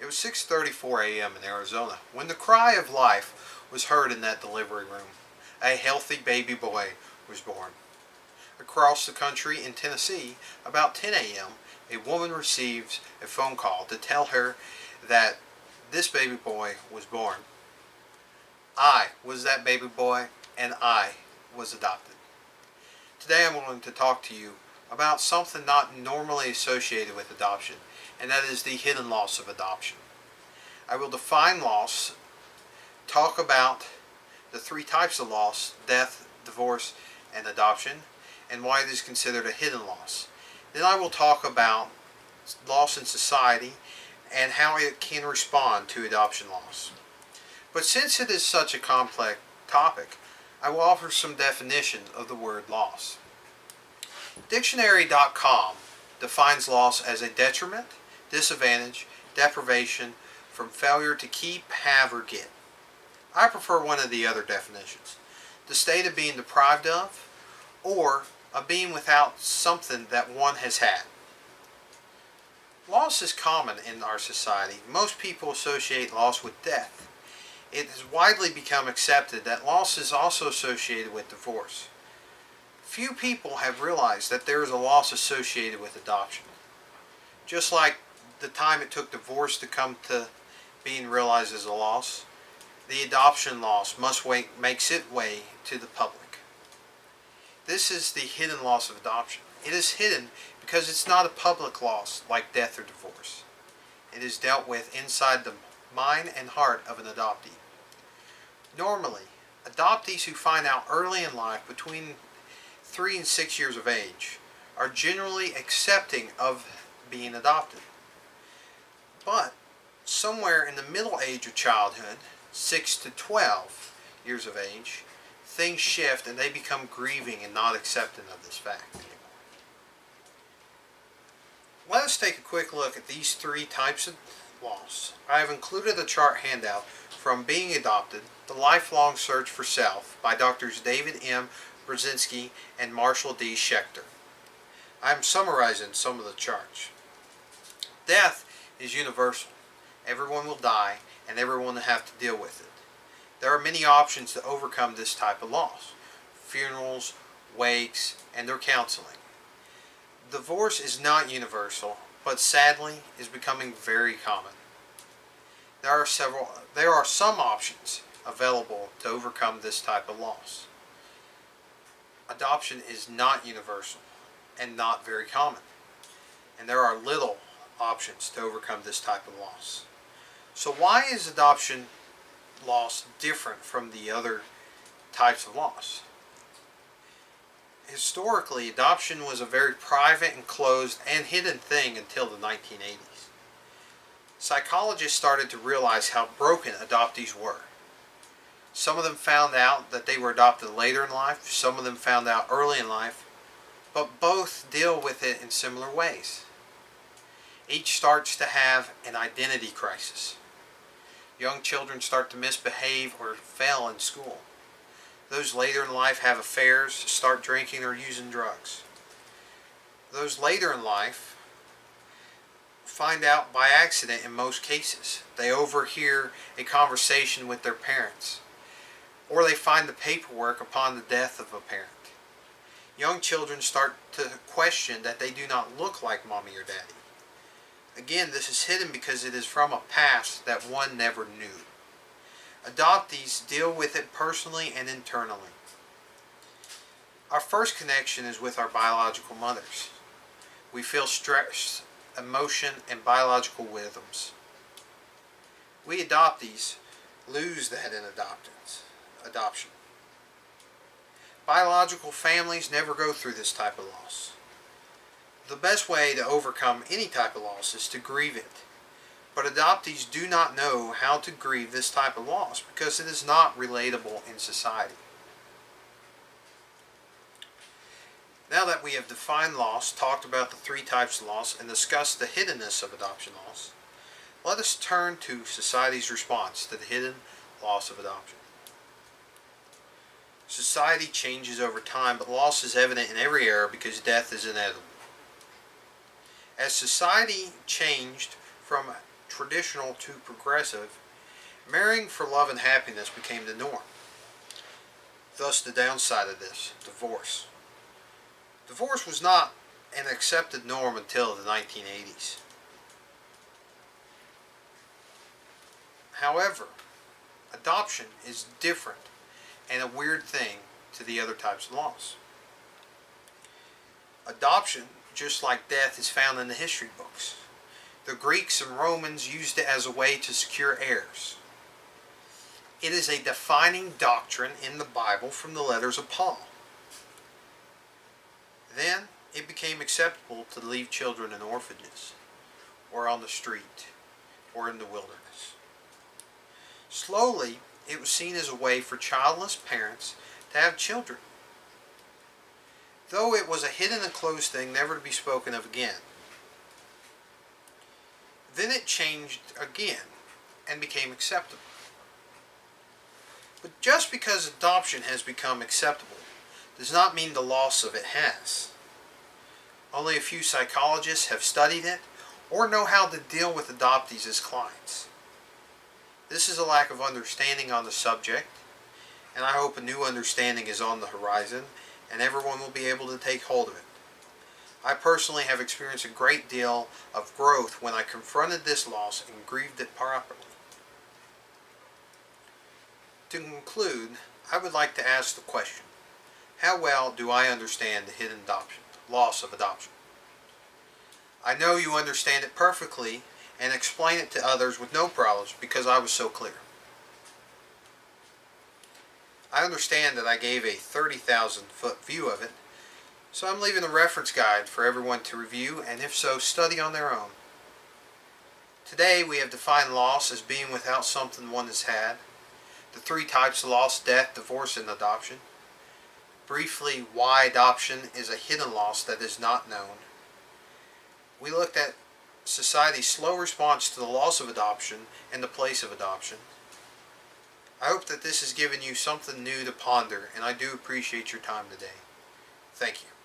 was 6:34 a.m. in Arizona when the cry of life was heard in that delivery room. A healthy baby boy was born. Across the country in Tennessee, about 10 a.m., a woman received a phone call to tell her that this baby boy was born. I was that baby boy, and I was adopted. Today I'm going to talk to you about something not normally associated with adoption, and that is the hidden loss of adoption. I will define loss, talk about the three types of loss: death, divorce, and adoption, and why it is considered a hidden loss. Then I will talk about loss in society and how it can respond to adoption loss. But since it is such a complex topic, I will offer some definition of the word loss. Dictionary.com defines loss as a detriment, disadvantage, deprivation from failure to keep, have, or get. I prefer one of the other definitions: the state of being deprived of, or of being without something that one has had. Loss is common in our society. Most people associate loss with death. It has widely become accepted that loss is also associated with divorce. Few people have realized that there is a loss associated with adoption. Just like the time it took divorce to come to being realized as a loss, the adoption loss makes its way to the public. This is the hidden loss of adoption. It is hidden because it's not a public loss like death or divorce. It is dealt with inside the mind and heart of an adoptee. Normally, adoptees who find out early in life, between 3 and 6 years of age, are generally accepting of being adopted. But somewhere in the middle age of childhood, 6 to 12 years of age, things shift and they become grieving and not accepting of this fact anymore. Let us take a quick look at these three types of loss. I have included a chart handout from Being Adopted: The Lifelong Search for Self by Drs. David M. Brzezinski and Marshall D. Schechter. I am summarizing some of the charts. Death is universal. Everyone will die, and everyone will have to deal with it. There are many options to overcome this type of loss: funerals, wakes, and their counseling. Divorce is not universal, but sadly is becoming very common. There are some options available to overcome this type of loss. Adoption is not universal and not very common, and there are little options to overcome this type of loss. So why is adoption loss different from the other types of loss? Historically, adoption was a very private and closed and hidden thing until the 1980s. Psychologists started to realize how broken adoptees were. Some of them found out that they were adopted later in life, some of them found out early in life, but both deal with it in similar ways. Each starts to have an identity crisis. Young children start to misbehave or fail in school. Those later in life have affairs, start drinking or using drugs. Those later in life find out by accident in most cases. They overhear a conversation with their parents, or they find the paperwork upon the death of a parent. Young children start to question that they do not look like mommy or daddy. Again, this is hidden because it is from a past that one never knew. Adoptees deal with it personally and internally. Our first connection is with our biological mothers. We feel stress, emotion, and biological rhythms. We adoptees lose that in adoption. Biological families never go through this type of loss. The best way to overcome any type of loss is to grieve it. But adoptees do not know how to grieve this type of loss because it is not relatable in society. Now that we have defined loss, talked about the three types of loss, and discussed the hiddenness of adoption loss, let us turn to society's response to the hidden loss of adoption. Society changes over time, but loss is evident in every era because death is inevitable. As society changed from traditional to progressive, marrying for love and happiness became the norm. Thus the downside of this, divorce. Divorce was not an accepted norm until the 1980s. However, adoption is different and a weird thing to the other types of laws. Adoption, just like death, is found in the history books. The Greeks and Romans used it as a way to secure heirs. It is a defining doctrine in the Bible from the letters of Paul. Then it became acceptable to leave children in orphanages, or on the street, or in the wilderness. Slowly, it was seen as a way for childless parents to have children, though it was a hidden and closed thing never to be spoken of again. Then it changed again and became acceptable. But just because adoption has become acceptable does not mean the loss of it has. Only a few psychologists have studied it or know how to deal with adoptees as clients. This is a lack of understanding on the subject, and I hope a new understanding is on the horizon and everyone will be able to take hold of it. I personally have experienced a great deal of growth when I confronted this loss and grieved it properly. To conclude, I would like to ask the question, how well do I understand the hidden loss of adoption? I know you understand it perfectly and explain it to others with no problems because I was so clear. I understand that I gave a 30,000-foot view of it, so I'm leaving a reference guide for everyone to review and if so, study on their own. Today we have defined loss as being without something one has had, the three types of loss: death, divorce, and adoption. Briefly, why adoption is a hidden loss that is not known. We looked at society's slow response to the loss of adoption and the place of adoption. I hope that this has given you something new to ponder, and I do appreciate your time today. Thank you.